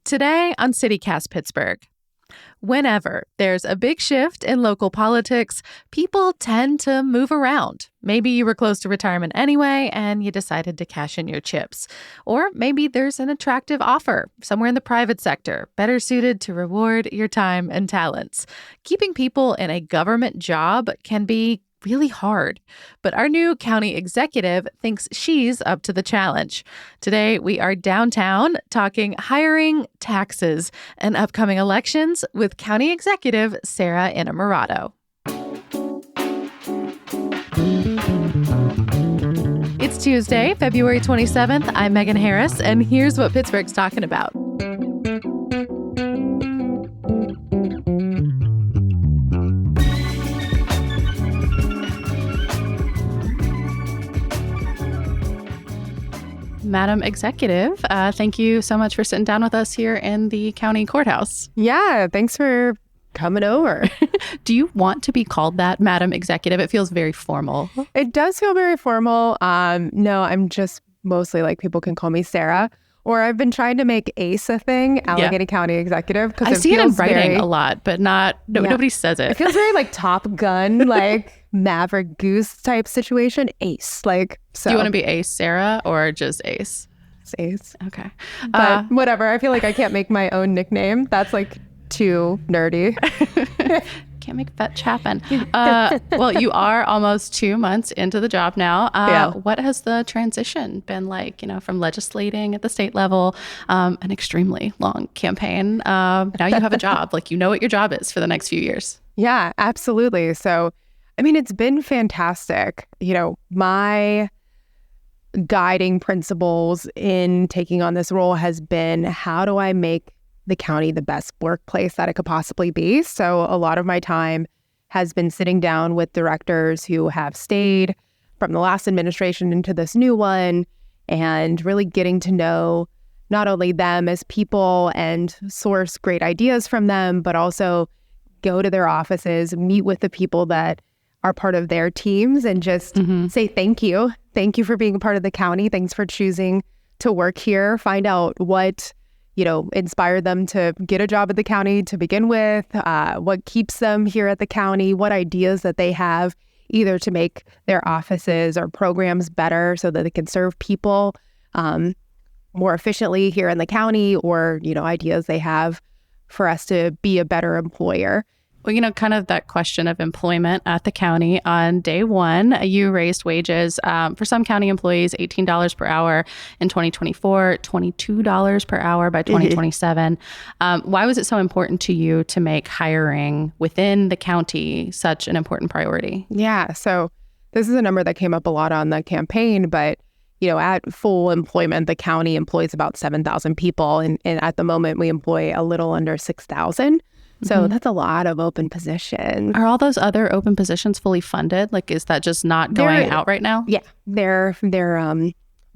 Today on CityCast Pittsburgh. Whenever there's a big shift in local politics, people tend to move around. Maybe you were close to retirement anyway, and you decided to cash in your chips. Or maybe there's an attractive offer somewhere in the private sector, better suited to reward your time and talents. Keeping people in a government job can be really hard, but our new county executive thinks she's up to the challenge. Today, we are downtown talking hiring, taxes, and upcoming elections with County Executive Sara Innamorato. It's Tuesday, February 27th. I'm Megan Harris, and here's what Pittsburgh's talking about. Madam Executive, thank you so much for sitting down with us here in the county courthouse. Yeah, thanks for coming over. Do you want to be called that, Madam Executive? It feels very formal. It does feel very formal. No, I'm just mostly like people can call me Sarah. Or I've been trying to make ACE a thing, Allegheny County Executive. I see it in writing a lot, but nobody says it. It feels very like Top Gun, like Maverick Goose type situation. ACE, like so. Do you want to be ACE Sarah or just ACE? It's ACE. Okay. But whatever. I feel like I can't make my own nickname. That's like too nerdy. Can't make fetch happen. Well, you are almost 2 months into the job now. What has the transition been like, from legislating at the state level, an extremely long campaign. Now you have a job, like you know what your job is for the next few years. Yeah, absolutely. So, I mean, it's been fantastic. My guiding principles in taking on this role has been, how do I make the county the best workplace that it could possibly be? So a lot of my time has been sitting down with directors who have stayed from the last administration into this new one and really getting to know not only them as people and source great ideas from them, but also go to their offices, meet with the people that are part of their teams and just say thank you. Thank you for being a part of the county. Thanks for choosing to work here. Find out what inspire them to get a job at the county to begin with, what keeps them here at the county, what ideas that they have either to make their offices or programs better so that they can serve people more efficiently here in the county, or, ideas they have for us to be a better employer. Well, kind of that question of employment at the county. On day one, you raised wages for some county employees, $18 per hour in 2024, $22 per hour by 2027. Why was it so important to you to make hiring within the county such an important priority? Yeah, so this is a number that came up a lot on the campaign, but at full employment, the county employs about 7,000 people, and at the moment we employ a little under 6,000. So that's a lot of open positions. Are all those other open positions fully funded? Like, is that just not going out right now? Yeah, they're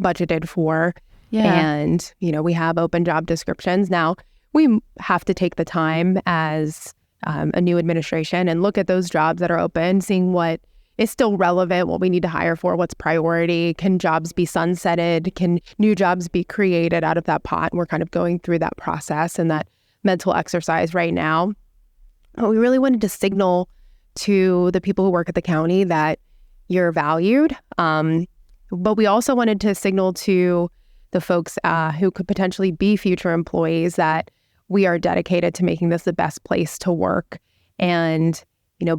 budgeted for. Yeah. And, we have open job descriptions. Now, we have to take the time as a new administration and look at those jobs that are open, seeing what is still relevant, what we need to hire for, what's priority. Can jobs be sunsetted? Can new jobs be created out of that pot? And we're kind of going through that process and that mental exercise right now. We really wanted to signal to the people who work at the county that you're valued. But we also wanted to signal to the folks who could potentially be future employees that we are dedicated to making this the best place to work. And,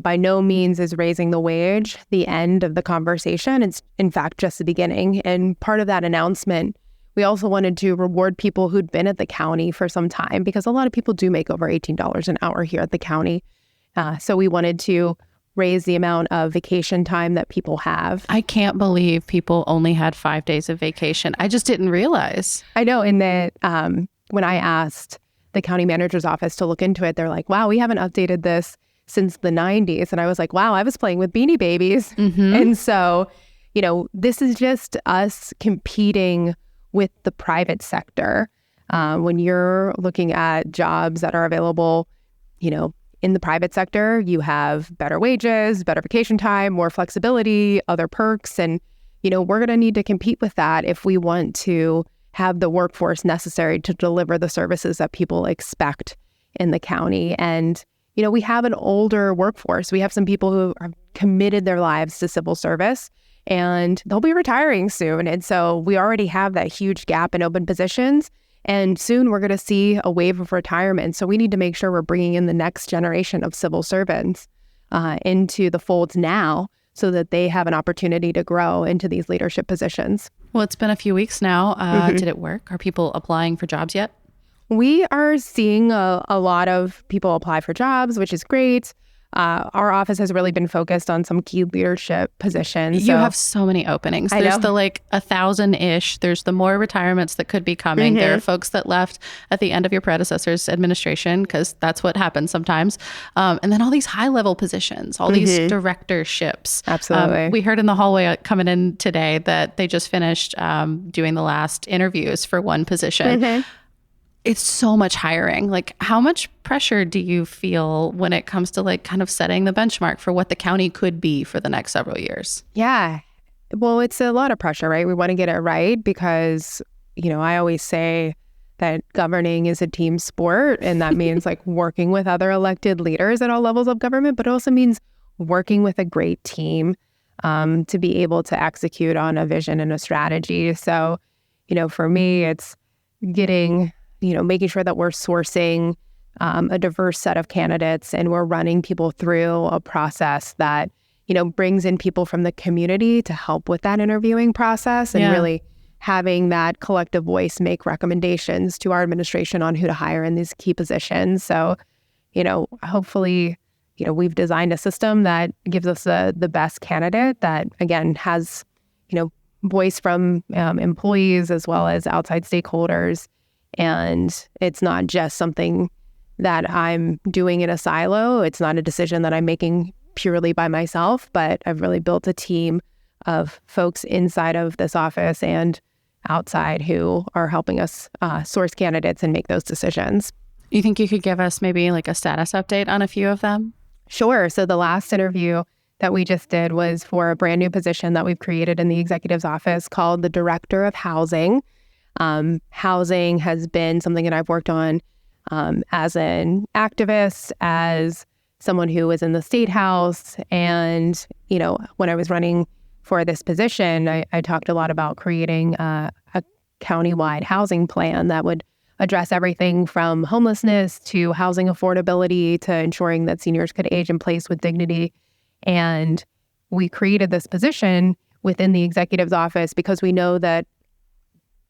by no means is raising the wage the end of the conversation. It's, in fact, just the beginning. And part of that announcement, we also wanted to reward people who'd been at the county for some time, because a lot of people do make over $18 an hour here at the county. So we wanted to raise the amount of vacation time that people have. I can't believe people only had 5 days of vacation. I just didn't realize. I know. And that when I asked the county manager's office to look into it, they're like, wow, we haven't updated this since the 90s. And I was like, wow, I was playing with Beanie Babies. And so, this is just us competing with the private sector. When you're looking at jobs that are available, in the private sector, you have better wages, better vacation time, more flexibility, other perks. And, we're going to need to compete with that if we want to have the workforce necessary to deliver the services that people expect in the county. And, we have an older workforce. We have some people who have committed their lives to civil service, and they'll be retiring soon. And so we already have that huge gap in open positions. And soon we're going to see a wave of retirement. So we need to make sure we're bringing in the next generation of civil servants into the folds now so that they have an opportunity to grow into these leadership positions. Well, it's been a few weeks now. Did it work? Are people applying for jobs yet? We are seeing a lot of people apply for jobs, which is great. Our office has really been focused on some key leadership positions. You have so many openings. There's the 1,000-ish. There's the more retirements that could be coming. There are folks that left at the end of your predecessor's administration, because that's what happens sometimes. And then all these high-level positions, all these directorships. Absolutely. We heard in the hallway coming in today that they just finished doing the last interviews for one position. It's so much hiring. Like, how much pressure do you feel when it comes to kind of setting the benchmark for what the county could be for the next several years? Yeah. Well, it's a lot of pressure, right? We want to get it right because, I always say that governing is a team sport, and that means working with other elected leaders at all levels of government, but it also means working with a great team to be able to execute on a vision and a strategy. So, for me, it's making sure that we're sourcing a diverse set of candidates, and we're running people through a process that, brings in people from the community to help with that interviewing process, and really having that collective voice make recommendations to our administration on who to hire in these key positions. So, hopefully, we've designed a system that gives us the best candidate that, again, has, voice from employees as well as outside stakeholders. And it's not just something that I'm doing in a silo. It's not a decision that I'm making purely by myself, but I've really built a team of folks inside of this office and outside who are helping us source candidates and make those decisions. You think you could give us maybe a status update on a few of them? Sure. So the last interview that we just did was for a brand new position that we've created in the executive's office called the Director of Housing. Housing has been something that I've worked on as an activist, as someone who was in the State House. And, when I was running for this position, I talked a lot about creating a countywide housing plan that would address everything from homelessness to housing affordability to ensuring that seniors could age in place with dignity. And we created this position within the executive's office because we know that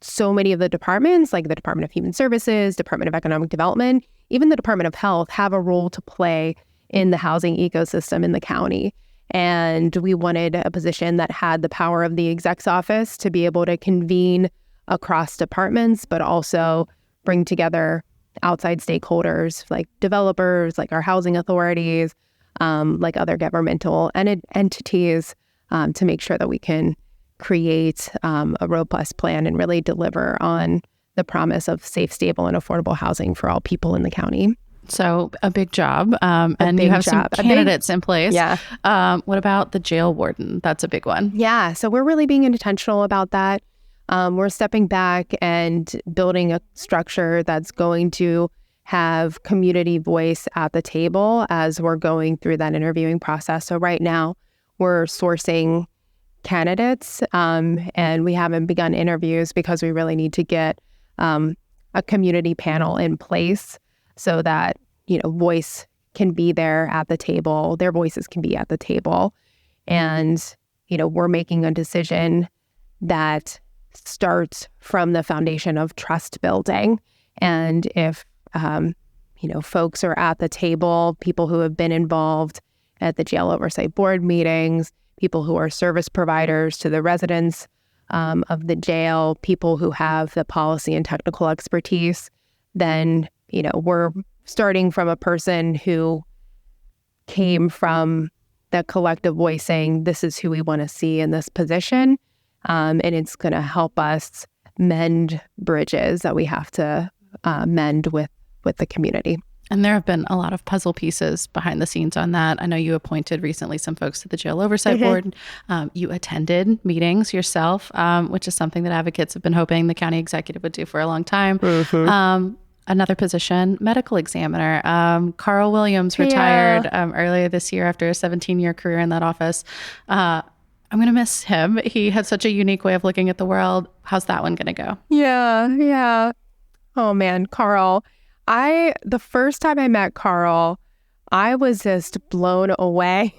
so many of the departments, like the Department of Human Services, Department of Economic Development, even the Department of Health, have a role to play in the housing ecosystem in the county. And we wanted a position that had the power of the exec's office to be able to convene across departments, but also bring together outside stakeholders like developers, like our housing authorities, like other governmental entities to make sure that we can create a robust plan and really deliver on the promise of safe, stable, and affordable housing for all people in the county. So a big job. And you have some candidates in place. Yeah. What about the jail warden? That's a big one. Yeah. So we're really being intentional about that. We're stepping back and building a structure that's going to have community voice at the table as we're going through that interviewing process. So right now we're sourcing candidates and we haven't begun interviews because we really need to get a community panel in place so that, voice can be there at the table. Their voices can be at the table. And, we're making a decision that starts from the foundation of trust building. And if, folks are at the table, people who have been involved at the jail oversight board meetings, people who are service providers to the residents of the jail, people who have the policy and technical expertise, then, we're starting from a person who came from the collective voice saying, this is who we want to see in this position. And it's going to help us mend bridges that we have to mend with the community. And there have been a lot of puzzle pieces behind the scenes on that. I know you appointed recently some folks to the Jail Oversight Board. You attended meetings yourself, which is something that advocates have been hoping the county executive would do for a long time. Another position, medical examiner. Carl Williams retired earlier this year after a 17-year career in that office. I'm going to miss him. He had such a unique way of looking at the world. How's that one going to go? Yeah. Oh, man, Carl. The first time I met Carl, I was just blown away.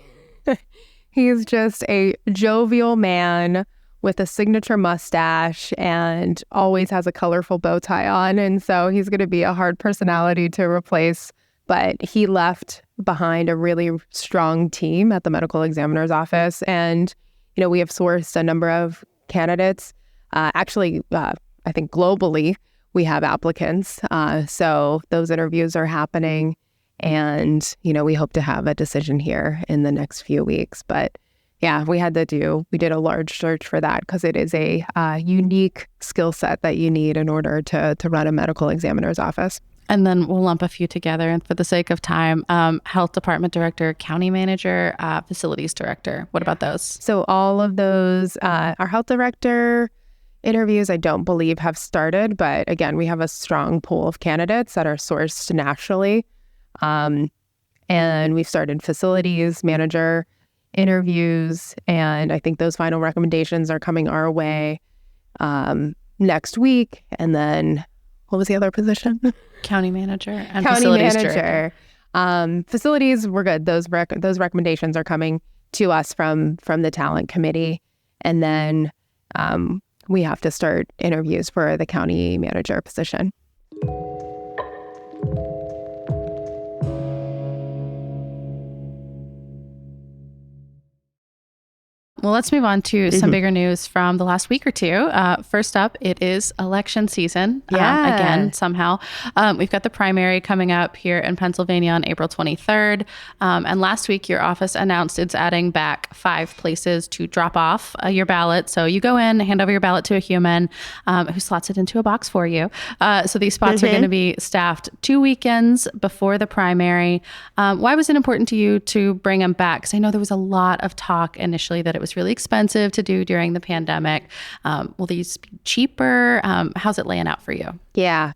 He's just a jovial man with a signature mustache and always has a colorful bow tie on. And so he's going to be a hard personality to replace. But he left behind a really strong team at the medical examiner's office. And, we have sourced a number of candidates. I think globally, we have applicants. So those interviews are happening. And, we hope to have a decision here in the next few weeks. But yeah, we did a large search for that because it is a unique skill set that you need in order to run a medical examiner's office. And then we'll lump a few together. And for the sake of time, health department director, county manager, facilities director. What about those? So all of those, our health director interviews, I don't believe have started. But again, we have a strong pool of candidates that are sourced nationally. And we've started facilities manager interviews. And I think those final recommendations are coming our way next week. And then what was the other position? County manager and county facilities manager. Facilities, we're good. Those recommendations are coming to us from the talent committee. And then we have to start interviews for the county manager position. Well, let's move on to some bigger news from the last week or two. First up, it is election season. Again, somehow. We've got the primary coming up here in Pennsylvania on April 23rd. And last week, your office announced it's adding back 5 places to drop off your ballot. So you go in, hand over your ballot to a human who slots it into a box for you. So these spots are going to be staffed 2 weekends before the primary. Why was it important to you to bring them back? Because I know there was a lot of talk initially that it was really expensive to do during the pandemic. Will these be cheaper? How's it laying out for you? Yeah.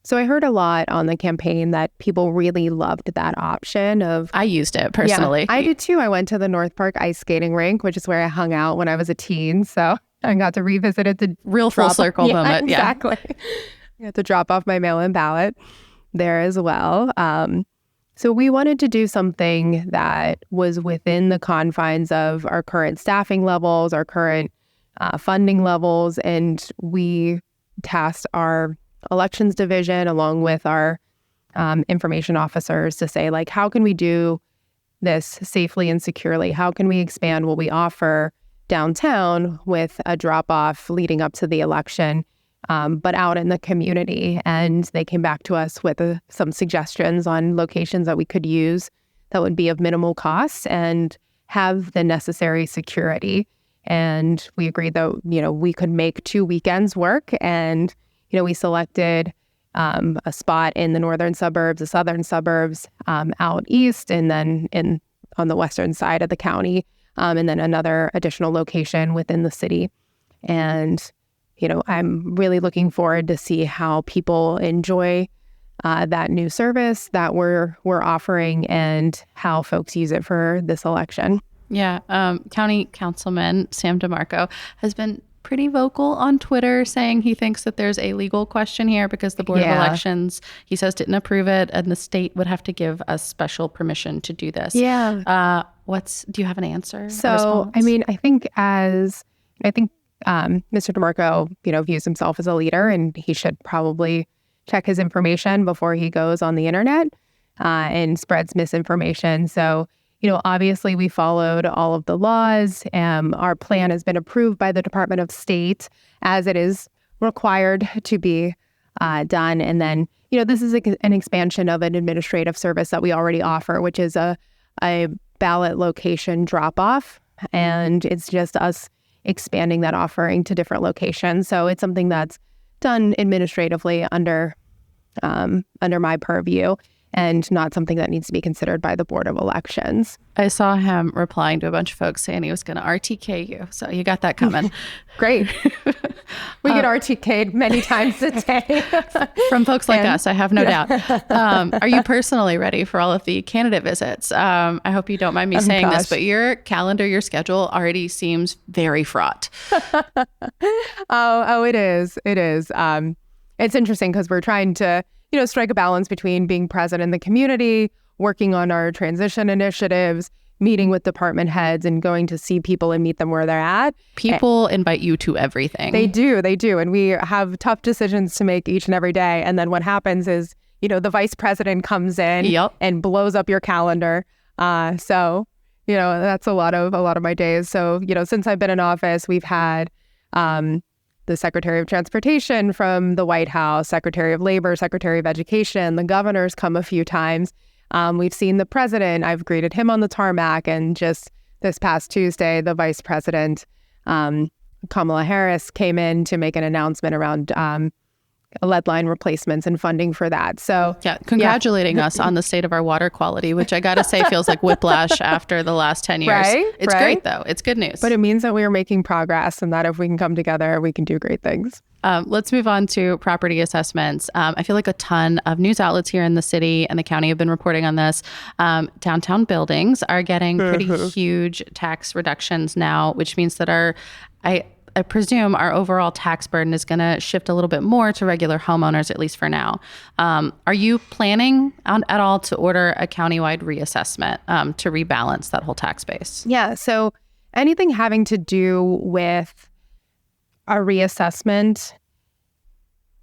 So I heard a lot on the campaign that people really loved that option of... I used it personally. Yeah, I did too. I went to the North Park ice skating rink, which is where I hung out when I was a teen. So I got to revisit it. The real full circle moment. Exactly. I got to drop off my mail-in ballot there as well. So we wanted to do something that was within the confines of our current staffing levels, our current funding levels, and we tasked our elections division along with our information officers to say, like, how can we do this safely and securely? How can we expand what we offer downtown with a drop-off leading up to the election, but out in the community? And they came back to us with some suggestions on locations that we could use that would be of minimal cost and have the necessary security. And we agreed that, we could make 2 weekends work. And, we selected a spot in the northern suburbs, the southern suburbs, out east, and then on the western side of the county, and then another additional location within the city. And I'm really looking forward to see how people enjoy that new service that we're offering and how folks use it for this election. Yeah. County Councilman Sam DeMarco has been pretty vocal on Twitter saying he thinks that there's a legal question here because the Board of Elections, he says, didn't approve it and the state would have to give us special permission to do this. Yeah. Do you have an answer? So, I mean, I think Mr. DeMarco, views himself as a leader, and he should probably check his information before he goes on the internet and spreads misinformation. So, obviously we followed all of the laws. Our plan has been approved by the Department of State as it is required to be done. And then, this is an expansion of an administrative service that we already offer, which is a ballot location drop-off. And it's just us expanding that offering to different locations. So it's something that's done administratively under under my purview and not something that needs to be considered by the Board of Elections. I saw him replying to a bunch of folks saying he was going to RTK you. So you got that coming. Great. We get RTK'd many times a day. From folks like us, I have no doubt. Are you personally ready for all of the candidate visits? I hope you don't mind me saying this, but your calendar, your schedule already seems very fraught. Oh, it is. It is. It's interesting because we're trying to, strike a balance between being present in the community, working on our transition initiatives, meeting with department heads and going to see people and meet them where they're at. People invite you to everything. They do. And we have tough decisions to make each and every day. And then what happens is, the vice president comes in and blows up your calendar. So, that's a lot of my days. So, since I've been in office, we've had the Secretary of Transportation from the White House, Secretary of Labor, Secretary of Education, the governor's come a few times. We've seen the president. I've greeted him on the tarmac. And just this past Tuesday, the vice president, Kamala Harris, came in to make an announcement around lead line replacements and funding for that. So congratulating us on the state of our water quality, which I got to say feels like whiplash after the last 10 years. It's great, though. It's good news. But it means that we are making progress and that if we can come together, we can do great things. Let's move on to property assessments. I feel like a ton of news outlets here in the city and the county have been reporting on this. Downtown buildings are getting pretty huge tax reductions now, which means that I presume our overall tax burden is going to shift a little bit more to regular homeowners, at least for now. Are you planning at all to order a countywide reassessment to rebalance that whole tax base? Yeah. So anything having to do with a reassessment,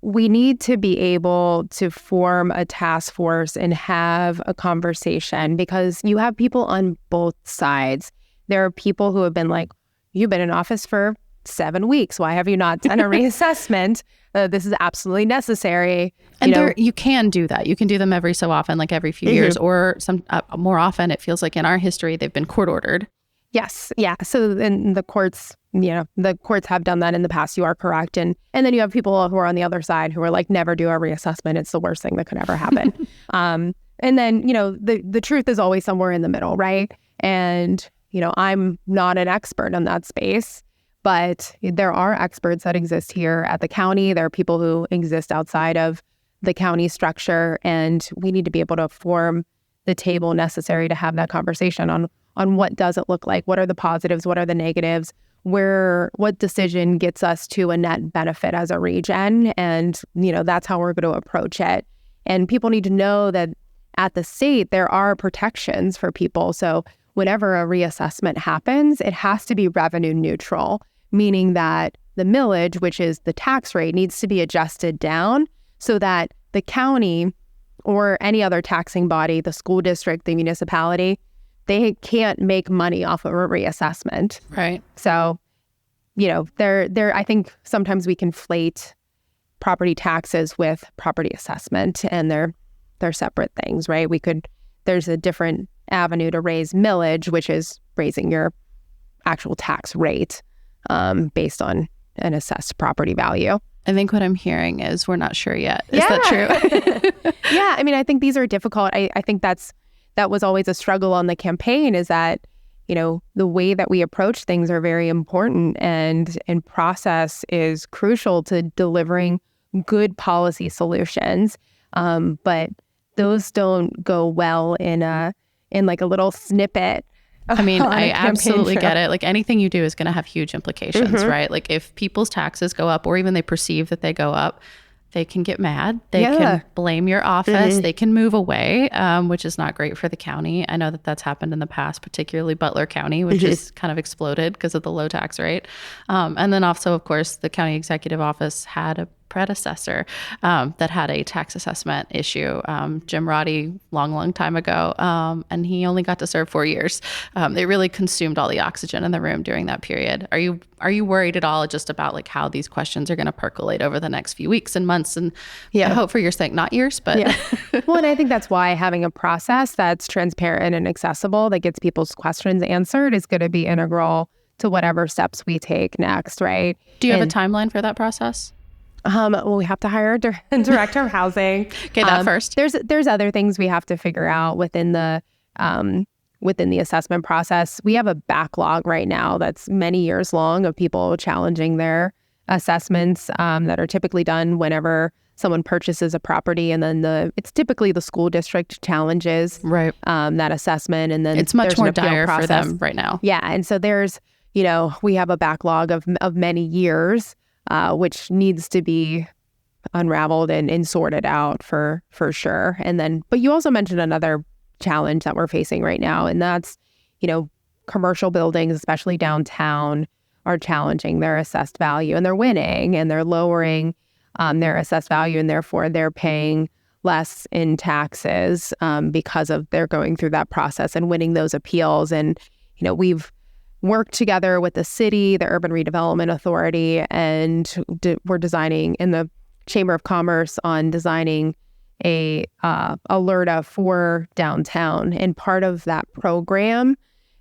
we need to be able to form a task force and have a conversation because you have people on both sides. There are people who have been like, you've been in office for 7 weeks. Why have you not done a reassessment? This is absolutely necessary. And you can do that. You can do them every so often, like every few years, or some more often. It feels like in our history, they've been court ordered. Yes. Yeah. So in the courts, the courts have done that in the past. You are correct. And then you have people who are on the other side who are like, never do a reassessment. It's the worst thing that could ever happen. And then, the truth is always somewhere in the middle, right? And, I'm not an expert in that space. But there are experts that exist here at the county. There are people who exist outside of the county structure, and we need to be able to form the table necessary to have that conversation on what does it look like, what are the positives, what are the negatives, what decision gets us to a net benefit as a region, and that's how we're going to approach it. And people need to know that at the state there are protections for people. So whenever a reassessment happens, it has to be revenue neutral, meaning that the millage, which is the tax rate, needs to be adjusted down so that the county or any other taxing body, the school district, the municipality, they can't make money off of a reassessment. Right. So, I think sometimes we conflate property taxes with property assessment, and they're separate things, right? There's a different avenue to raise millage, which is raising your actual tax rate based on an assessed property value. I think what I'm hearing is we're not sure yet. Is that true? Yeah. I mean, I think these are difficult. I think that was always a struggle on the campaign is that, the way that we approach things are very important and process is crucial to delivering good policy solutions. But those don't go well in like a little snippet. I mean, I absolutely get it. Like anything you do is going to have huge implications, right? Like if people's taxes go up or even they perceive that they go up, they can get mad. They can blame your office. They can move away, which is not great for the county. I know that that's happened in the past, particularly Butler County, which has kind of exploded because of the low tax rate. And then also, of course, the county executive office had a predecessor that had a tax assessment issue, Jim Roddy, long time ago, and he only got to serve 4 years. They really consumed all the oxygen in the room during that period. Are you worried at all just about like how these questions are going to percolate over the next few weeks and months? And I hope for your sake, not yours, but well, and I think that's why having a process that's transparent and accessible that gets people's questions answered is going to be integral to whatever steps we take next, right? Do you have a timeline for that process? Well, we have to hire a director of housing. Okay, that first. There's other things we have to figure out within the assessment process. We have a backlog right now that's many years long of people challenging their assessments that are typically done whenever someone purchases a property, and then it's typically the school district challenges that assessment, and then it's much more dire for them right now. Yeah, and so there's we have a backlog of many years, which needs to be unraveled and sorted out for sure. And then, but you also mentioned another challenge that we're facing right now, and that's commercial buildings, especially downtown, are challenging their assessed value, and they're winning, and they're lowering their assessed value, and therefore they're paying less in taxes because of they're going through that process and winning those appeals. And we've worked together with the city, the Urban Redevelopment Authority, and we're designing in the Chamber of Commerce on designing a LRTA for downtown. And part of that program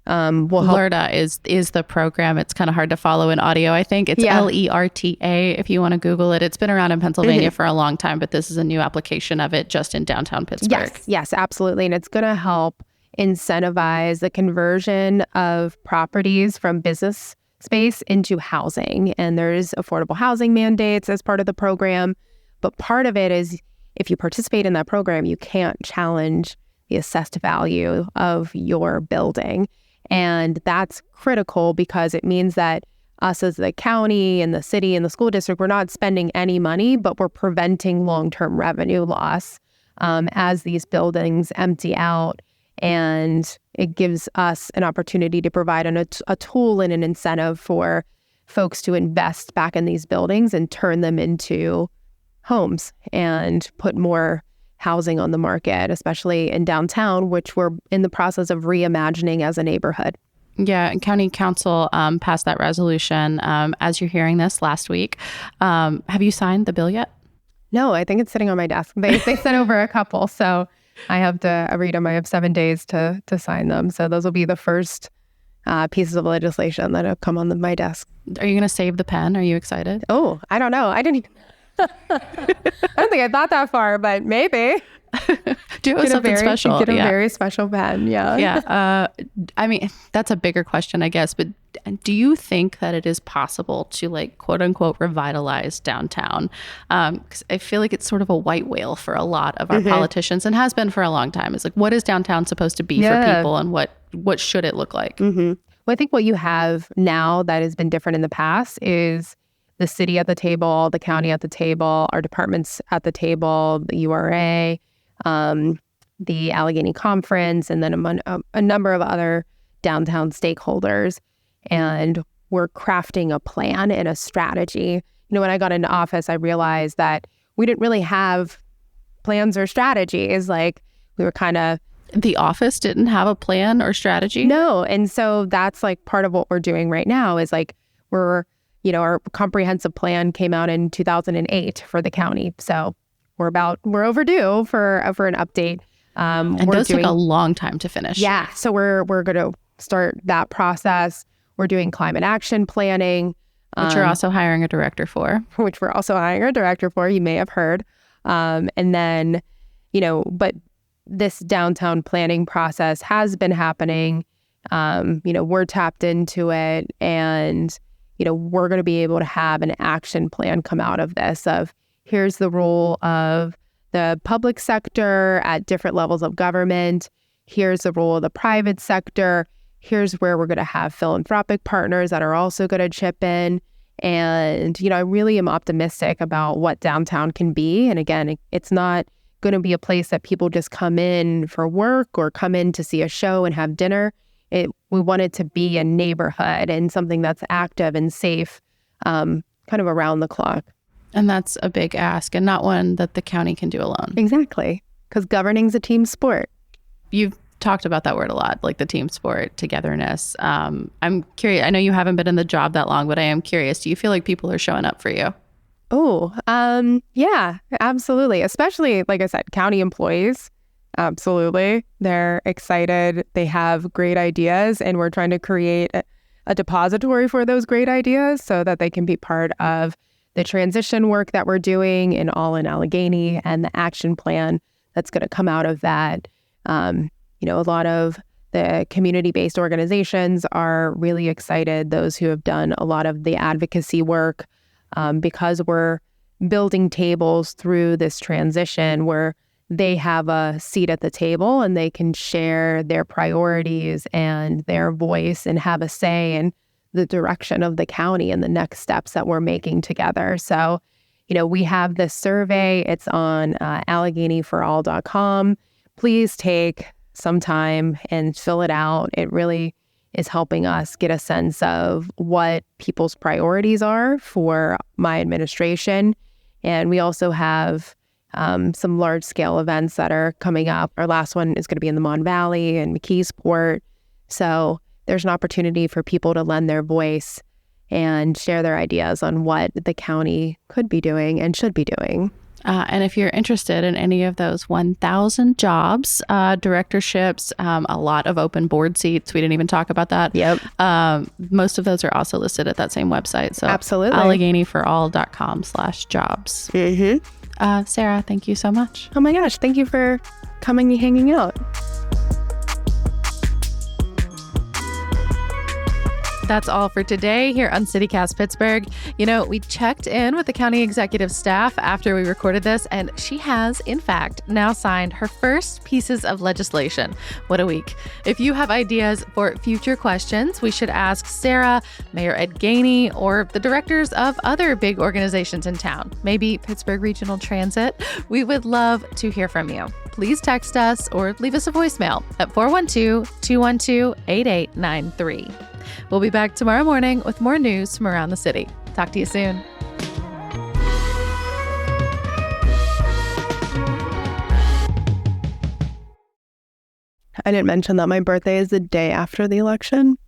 will help. LRTA is the program. It's kind of hard to follow in audio, I think. It's LERTA if you want to Google it. It's been around in Pennsylvania for a long time, but this is a new application of it just in downtown Pittsburgh. Yes, absolutely. And it's going to help incentivize the conversion of properties from business space into housing. And there's affordable housing mandates as part of the program. But part of it is if you participate in that program, you can't challenge the assessed value of your building. And that's critical because it means that us as the county and the city and the school district, we're not spending any money, but we're preventing long-term revenue loss as these buildings empty out. And it gives us an opportunity to provide a tool and an incentive for folks to invest back in these buildings and turn them into homes and put more housing on the market, especially in downtown, which we're in the process of reimagining as a neighborhood. Yeah, and County Council passed that resolution as you're hearing this last week. Have you signed the bill yet? No, I think it's sitting on my desk. They sent over a couple, so I have to read them. I have 7 days to sign them. So those will be the first pieces of legislation that have come on my desk. Are you going to save the pen? Are you excited? Oh, I don't know. I don't think I thought that far, but maybe. Do it something special. Get a very special pen. Yeah. Yeah. I mean, that's a bigger question, I guess. But do you think that it is possible to, like, quote unquote, revitalize downtown? Because I feel like it's sort of a white whale for a lot of our politicians, and has been for a long time. It's like, what is downtown supposed to be for people, and what should it look like? Well, I think what you have now that has been different in the past is the city at the table, the county at the table, our departments at the table, the URA, the Allegheny Conference, and then a number of other downtown stakeholders. And we're crafting a plan and a strategy. When I got into office, I realized that we didn't really have plans or strategies. Like, we were kind of... The office didn't have a plan or strategy? No. And so that's like part of what we're doing right now is like our comprehensive plan came out in 2008 for the county. So we're overdue for an update. And those take a long time to finish. Yeah. So we're going to start that process. We're doing climate action planning. Which you're also hiring a director for. Which we're also hiring a director for, you may have heard. And then, but this downtown planning process has been happening. We're tapped into it, and we're going to be able to have an action plan come out of this of here's the role of the public sector at different levels of government. Here's the role of the private sector. Here's where we're going to have philanthropic partners that are also going to chip in. And, I really am optimistic about what downtown can be. And again, it's not going to be a place that people just come in for work or come in to see a show and have dinner. We want it to be a neighborhood and something that's active and safe, kind of around the clock. And that's a big ask, and not one that the county can do alone. Exactly, because governing's a team sport. You've talked about that word a lot, like the team sport, togetherness. I'm curious. I know you haven't been in the job that long, but I am curious. Do you feel like people are showing up for you? Oh, yeah, absolutely. Especially, like I said, county employees. Absolutely. They're excited. They have great ideas, and we're trying to create a depository for those great ideas so that they can be part of the transition work that we're doing in Allegheny and the action plan that's going to come out of that. A lot of the community-based organizations are really excited, those who have done a lot of the advocacy work, because we're building tables through this transition where they have a seat at the table and they can share their priorities and their voice and have a say in the direction of the county and the next steps that we're making together. So, we have this survey. It's on AlleghenyforAll.com. Please take some time and fill it out. It really is helping us get a sense of what people's priorities are for my administration. And we also have some large-scale events that are coming up. Our last one is going to be in the Mon Valley and McKeesport. So there's an opportunity for people to lend their voice and share their ideas on what the county could be doing and should be doing. And if you're interested in any of those 1,000 jobs, directorships, a lot of open board seats, we didn't even talk about that. Yep. Most of those are also listed at that same website. So absolutely. AlleghenyforAll.com/jobs. Mm-hmm. Sara, thank you so much. Oh my gosh. Thank you for coming and hanging out. That's all for today here on CityCast Pittsburgh. We checked in with the county executive staff after we recorded this, and she has, in fact, now signed her first pieces of legislation. What a week. If you have ideas for future questions we should ask Sara, Mayor Ed Gainey, or the directors of other big organizations in town, maybe Pittsburgh Regional Transit, we would love to hear from you. Please text us or leave us a voicemail at 412-212-8893. We'll be back tomorrow morning with more news from around the city. Talk to you soon. I didn't mention that my birthday is the day after the election.